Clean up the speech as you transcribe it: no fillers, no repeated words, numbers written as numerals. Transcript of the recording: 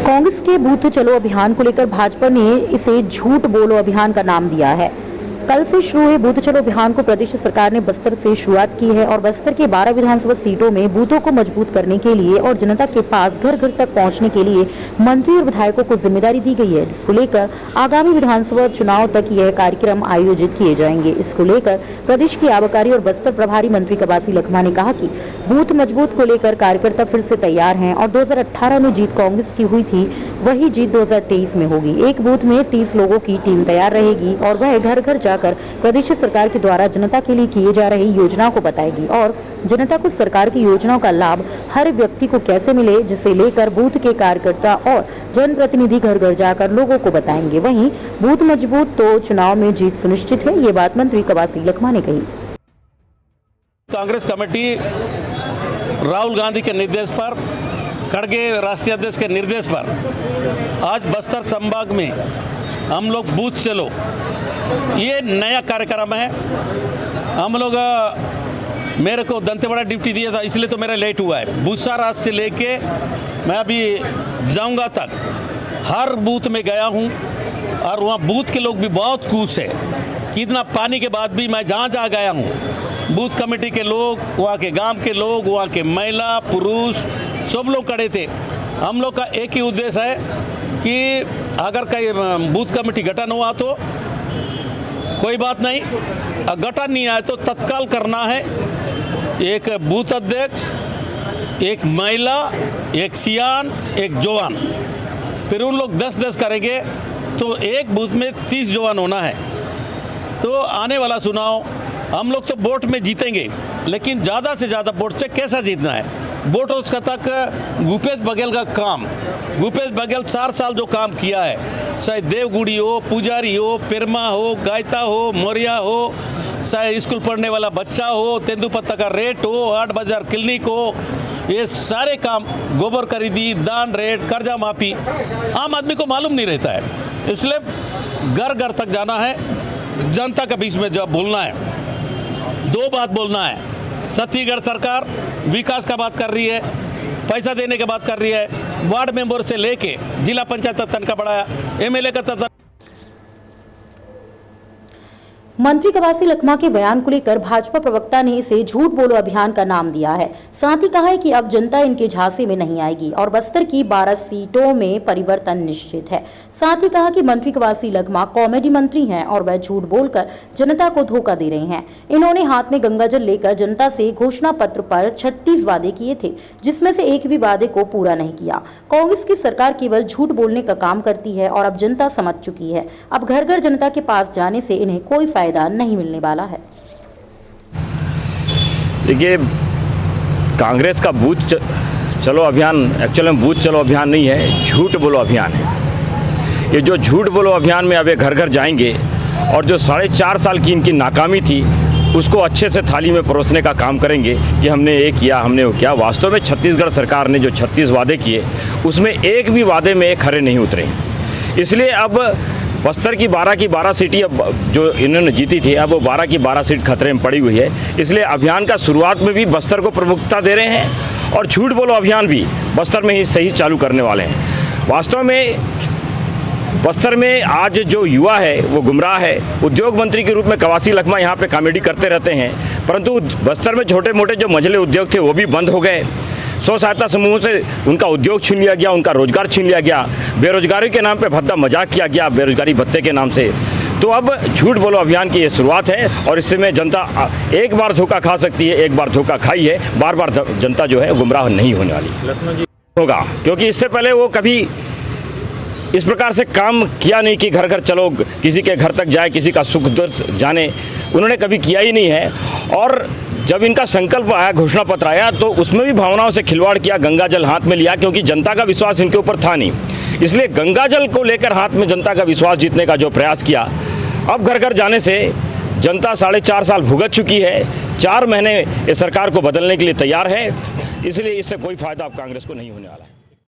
कांग्रेस के बूथ चलो अभियान को लेकर भाजपा ने इसे झूठ बोलो अभियान का नाम दिया है। कल से शुरू हुए बूथ चलो अभियान को प्रदेश सरकार ने बस्तर से शुरुआत की है और बस्तर के 12 विधानसभा सीटों में बूथों को मजबूत करने के लिए और जनता के पास घर घर तक पहुंचने के लिए मंत्री और विधायकों को जिम्मेदारी दी गई है, जिसको लेकर आगामी विधानसभा चुनाव तक यह कार्यक्रम आयोजित किए जाएंगे। इसको लेकर प्रदेश की आबकारी और बस्तर प्रभारी मंत्री कवासी लखमा ने कहा कि बूथ मजबूत को लेकर कार्यकर्ता फिर से तैयार हैं और 2018 में जीत कांग्रेस की हुई थी, वही जीत 2023 में होगी। एक बूथ में 30 लोगों की टीम तैयार रहेगी और वह घर घर जाकर प्रदेश सरकार के द्वारा जनता के लिए किए जा रही योजनाओं को बताएगी और जनता को सरकार की योजनाओं का लाभ हर व्यक्ति को कैसे मिले, जिसे लेकर बूथ के कार्यकर्ता और जनप्रतिनिधि घर घर जाकर लोगों को बताएंगे। वहीं बूथ मजबूत तो चुनाव में जीत सुनिश्चित है, ये बात मंत्री कवासी लखमा ने कही। कांग्रेस कमेटी राहुल गांधी के निर्देश पर, खड़गे राष्ट्रीय अध्यक्ष के निर्देश पर आज बस्तर संभाग में हम लोग बूथ चलो, ये नया कार्यक्रम है। हम लोग मेरे को दंतेवाड़ा ड्यूटी दिया था, इसलिए तो मेरा लेट हुआ है। भूसा राज से लेके मैं अभी जाऊंगा तक हर बूथ में गया हूं और वहाँ बूथ के लोग भी बहुत खुश है कि इतना पानी के बाद भी मैं जहाँ जहाँ गया हूँ, बूथ कमेटी के लोग, वहाँ के गांव के लोग, वहाँ के महिला पुरुष सब लोग खड़े थे। हम लोग का एक ही उद्देश्य है कि अगर कहीं बूथ कमेटी गठन हुआ तो कोई बात नहीं, गठन नहीं आए तो तत्काल करना है। एक बूथ अध्यक्ष, एक महिला, एक सियान, एक जवान, फिर उन लोग 10-10 करेंगे तो एक बूथ में 30 जवान होना है। तो आने वाला चुनाव हम लोग तो वोट में जीतेंगे, लेकिन ज़्यादा से ज़्यादा वोट से कैसा जीतना है, वोट उसका तक भूपेश बघेल का काम। भूपेश बघेल 4 साल जो काम किया है, चाहे देवगुड़ी हो, पुजारी हो, पिरमा हो, गायता हो, मोरिया हो, चाहे स्कूल पढ़ने वाला बच्चा हो, तेंदुपत्ता का रेट हो, 8 बाजार क्लिनिक हो, ये सारे काम, गोबर खरीदी, दान रेट, कर्जा माफी, आम आदमी को मालूम नहीं रहता है। इसलिए घर घर तक जाना है, जनता के बीच में जब बोलना है, 2 बात बोलना है। छत्तीसगढ़ सरकार विकास का बात कर रही है, पैसा देने की बात कर रही है, वार्ड मेंबर से लेके जिला पंचायत तक तनख्वाह बढ़ाया, एमएलए का तक। मंत्री कवासी लखमा के बयान को लेकर भाजपा प्रवक्ता ने इसे झूठ बोलो अभियान का नाम दिया है। साथ ही कहा है कि अब जनता इनके झांसे में नहीं आएगी और बस्तर की 12 सीटों में परिवर्तन निश्चित है। साथ ही कहा कि मंत्री कवासी लखमा कॉमेडी मंत्री हैं और वह झूठ बोलकर जनता को धोखा दे रहे हैं। इन्होंने हाथ में गंगाजल लेकर जनता से घोषणा पत्र पर 36 वादे किए थे, जिसमें से एक भी वादे को पूरा नहीं किया। कांग्रेस की सरकार केवल झूठ बोलने का काम करती है और अब जनता समझ चुकी है। अब घर घर जनता के पास जाने से इन्हें कोई फायदा नहीं मिलने वाला है। देखिए, कांग्रेस का बूथ चलो अभियान एक्चुअली में बूथ चलो अभियान नहीं है, झूठ बोलो अभियान है। ये जो झूठ बोलो अभियान में अब ये घर घर जाएंगे और जो 4.5 साल की इनकी नाकामी थी उसको अच्छे से थाली में परोसने का काम करेंगे कि हमने ये किया, हमने वो किया। वास्तव में छत्तीसगढ़ सरकार ने जो 36 वादे किए उसमें एक भी वादे में खरे नहीं उतरे। इसलिए अब बस्तर की 12 सीटें अब जो इन्होंने जीती थी, अब वो 12 की 12 सीट खतरे में पड़ी हुई है। इसलिए अभियान का शुरुआत में भी बस्तर को प्रमुखता दे रहे हैं और झूठ बोलो अभियान भी बस्तर में ही सही चालू करने वाले हैं। वास्तव में बस्तर में आज जो युवा है वो गुमराह है। उद्योग मंत्री के रूप में कवासी लखमा यहाँ पे कॉमेडी करते रहते हैं, परंतु बस्तर में छोटे मोटे जो मंझले उद्योग थे वो भी बंद हो गए। स्व सहायता समूहों से उनका उद्योग छीन लिया गया, उनका रोजगार छीन लिया गया, बेरोजगारी के नाम पे भद्दा मजाक किया गया, बेरोजगारी भत्ते के नाम से। तो अब झूठ बोलो अभियान की ये शुरुआत है और इससे में जनता एक बार धोखा खा सकती है, एक बार धोखा खाई है, बार बार जनता जो है गुमराह नहीं होने वाली होगा, क्योंकि इससे पहले वो कभी इस प्रकार से काम किया नहीं कि घर घर चलो, किसी के घर तक जाए, किसी का सुख दुख जाने, उन्होंने कभी किया ही नहीं है। और जब इनका संकल्प आया, घोषणा पत्र आया, तो उसमें भी भावनाओं से खिलवाड़ किया, गंगा जल हाथ में लिया, क्योंकि जनता का विश्वास इनके ऊपर था नहीं। इसलिए गंगा जल को लेकर हाथ में जनता का विश्वास जीतने का जो प्रयास किया, अब घर घर जाने से जनता 4.5 साल भुगत चुकी है, 4 महीने इस सरकार को बदलने के लिए तैयार है। इसलिए इससे कोई फायदा अब कांग्रेस को नहीं होने वाला है।